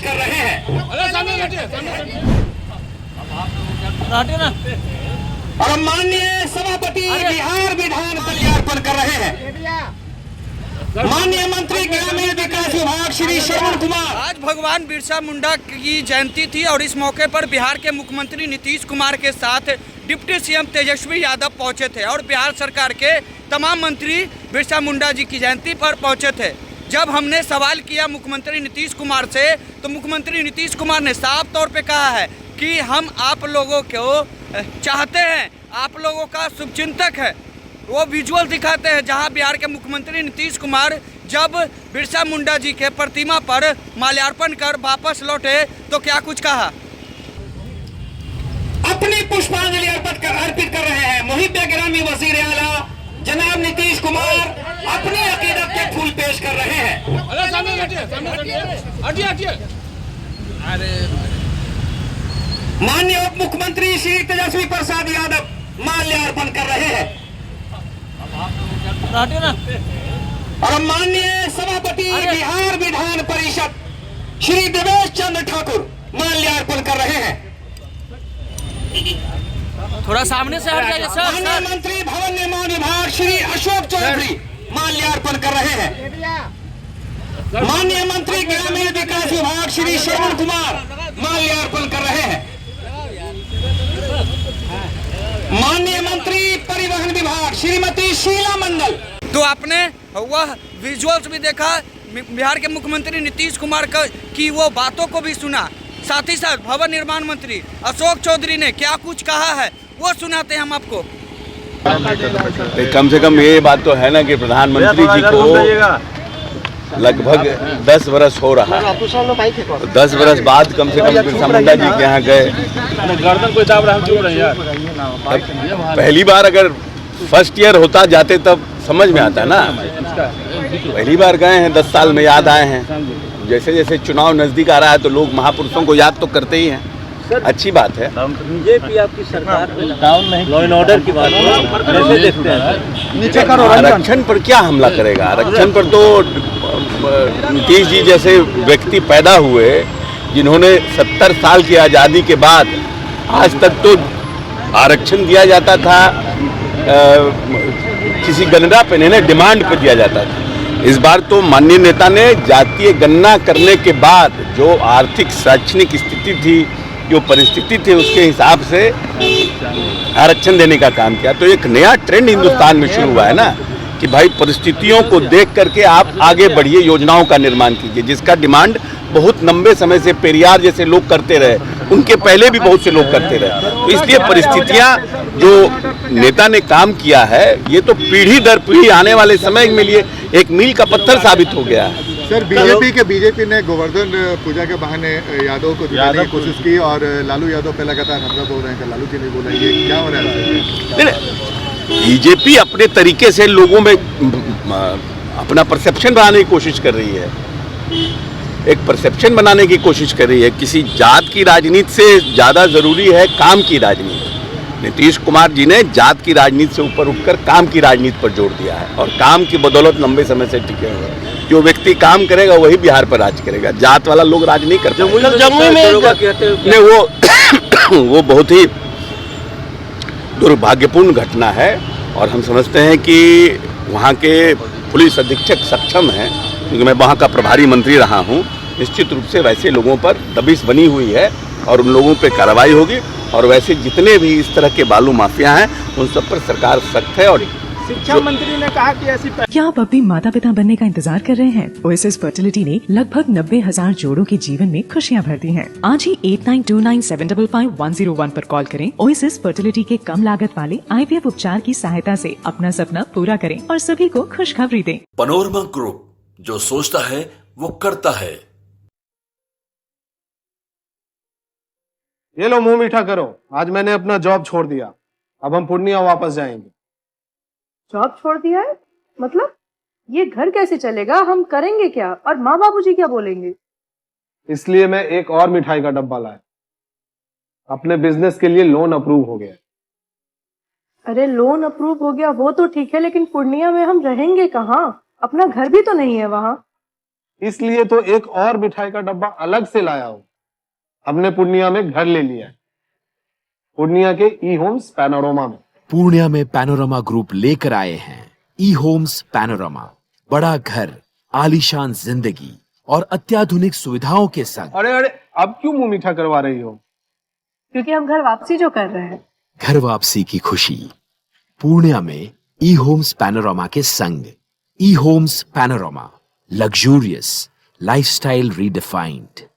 कर रहे हैं। और माननीय सभापति बिहार विधान प्रत्यार्पण कर रहे हैं माननीय मंत्री ग्रामीण विकास विभाग श्री श्रवण कुमार। आज भगवान बिरसा मुंडा की जयंती थी और इस मौके पर बिहार के मुख्यमंत्री नीतीश कुमार के साथ डिप्टी सीएम तेजस्वी यादव पहुंचे थे और बिहार सरकार के तमाम मंत्री बिरसा मुंडा जी की जयंती पर पहुंचे थे। जब हमने सवाल किया मुख्यमंत्री नीतीश कुमार से तो मुख्यमंत्री नीतीश कुमार ने साफ तौर पे कहा है कि हम आप लोगों को चाहते हैं, आप लोगों का शुभचिंतक है। वो विजुअल दिखाते हैं जहां बिहार के मुख्यमंत्री नीतीश कुमार जब बिरसा मुंडा जी के प्रतिमा पर माल्यार्पण कर वापस लौटे तो क्या कुछ कहा। अपनी पुष्पांजलि अर्पित कर रहे हैं मुहिब गिरामी वजीर आला जनाब नीतीश कुमार अपनी अकीदत के फूल पेश कर रहे हैं। माननीय उप मुख्यमंत्री श्री तेजस्वी प्रसाद यादव माल्यार्पण कर रहे हैं और माननीय सभापति बिहार विधान परिषद श्री देवेश चंद्र ठाकुर माल्यार्पण कर रहे हैं। थोड़ा सामने से हट जाइए सर। माननीय मंत्री भवन निर्माण विभाग श्री अशोक चौधरी माल्यार्पण कर रहे हैं। माननीय मंत्री ग्रामीण विकास विभाग श्री श्रवण कुमार माल्यार्पण कर रहे हैं। माननीय मंत्री परिवहन विभाग श्रीमती शीला मंडल। तो आपने वह विजुअल्स भी देखा बिहार के मुख्यमंत्री नीतीश कुमार की वो बातों को भी सुना, साथ ही साथ भवन निर्माण मंत्री अशोक चौधरी ने क्या कुछ कहा है वो सुनाते हैं हम आपको। कम से कम ये बात तो है ना कि प्रधानमंत्री जी को लगभग 10 वर्ष हो रहा है, तो 10 वर्ष बाद कम से कम बिरसा मुंडा जी के यहाँ गए। पहली बार अगर फर्स्ट ईयर होता जाते तब समझ में आता ना, पहली बार गए हैं, 10 साल में याद आए हैं। जैसे जैसे चुनाव नजदीक आ रहा है तो लोग महापुरुषों को याद तो करते ही हैं, अच्छी बात है। बीजेपी आपकी सरकार डाउन नहीं, लॉ एंड ऑर्डर की बात कैसे देखते हैं? नीचे का आरक्षण पर क्या हमला करेगा? आरक्षण पर तो नीतीश जी जैसे व्यक्ति पैदा हुए जिन्होंने 70 साल की आज़ादी के बाद आज तक तो आरक्षण दिया जाता था, किसी गणना पे नहीं, डिमांड पे दिया जाता था। इस बार तो माननीय नेता ने जातीय गणना करने के बाद जो आर्थिक शैक्षणिक स्थिति थी, जो परिस्थिति थी, उसके हिसाब से आरक्षण देने का काम किया। तो एक नया ट्रेंड हिंदुस्तान में शुरू हुआ है ना कि भाई परिस्थितियों को देख करके आप आगे बढ़िए, योजनाओं का निर्माण कीजिए, जिसका डिमांड बहुत लंबे समय से पेरियार जैसे लोग करते रहे, उनके पहले भी बहुत से लोग करते रहे। तो इसलिए परिस्थितियां जो नेता ने काम किया है ये तो पीढ़ी दर पीढ़ी आने वाले समय में लिए एक मील का पत्थर साबित हो गया है। सर बीजेपी ने गोवर्धन पूजा के बहाने यादव को जिताने की कोशिश की और लालू यादव पे लगातार हमला बोल रहे हैं, लालू जी नहीं बोल रहे, ये क्या हो रहा है? बीजेपी अपने तरीके से लोगों में अपना परसेप्शन बनाने की कोशिश कर रही है, एक परसेप्शन बनाने की कोशिश कर रही है। किसी जात की राजनीति से ज़्यादा ज़रूरी है काम की राजनीति। नीतीश कुमार जी ने जात की राजनीति से ऊपर उठकर काम की राजनीति पर जोर दिया है और काम की बदौलत लंबे समय से टिके हुए हैं। जो व्यक्ति काम करेगा वही बिहार पर राज करेगा, जात वाला लोग राज नहीं करते। जमुई में वो बहुत ही दुर्भाग्यपूर्ण घटना है और हम समझते हैं कि वहाँ के पुलिस अधीक्षक सक्षम हैं, क्योंकि मैं वहाँ का प्रभारी मंत्री रहा हूँ। निश्चित रूप से वैसे लोगों पर दबिश बनी हुई है और उन लोगों पर कार्रवाई होगी और वैसे जितने भी इस तरह के बालू माफिया हैं उन सब पर सरकार सख्त है। और शिक्षा मंत्री ने कहा कि ऐसी क्या आप अपने माता पिता बनने का इंतजार कर रहे हैं? ओएसएस फर्टिलिटी ने लगभग 90,000 जोड़ों के जीवन में खुशियां भरती हैं। आज ही 8929755101 पर कॉल करें। ओएसएस फर्टिलिटी के कम लागत वाले IVF उपचार की सहायता से अपना सपना पूरा करें और सभी को खुशखबरी दें। पनोरमा ग्रुप, जो सोचता है वो करता है। ये लो मुंह मीठा करो, आज मैंने अपना जॉब छोड़ दिया, अब हम पूर्णिया वापस जाएंगे। जॉब छोड़ दिया है? मतलब ये घर कैसे चलेगा? हम करेंगे क्या? और माँ बाबूजी क्या बोलेंगे? इसलिए मैं एक और मिठाई का डब्बा लाया, अपने बिजनेस के लिए लोन अप्रूव हो गया। अरे लोन अप्रूव हो गया वो तो ठीक है, लेकिन पूर्णिया में हम रहेंगे कहाँ? अपना घर भी तो नहीं है वहाँ। इसलिए तो एक और मिठाई का डब्बा अलग से लाया हूं। हमने पूर्णिया में घर ले लिया है, पूर्णिया के ई होम्स पैनोरमा में। पूर्णिया में पैनोरमा ग्रुप लेकर आए हैं ई होम्स पैनोरमा। बड़ा घर, आलीशान जिंदगी और अत्याधुनिक सुविधाओं के संग। अरे अब क्यों मुंह मीठा करवा रही हो? क्योंकि हम घर वापसी जो कर रहे हैं। घर वापसी की खुशी पूर्णिया में ई होम्स पैनोरमा के संग। ई homes panorama, luxurious lifestyle redefined.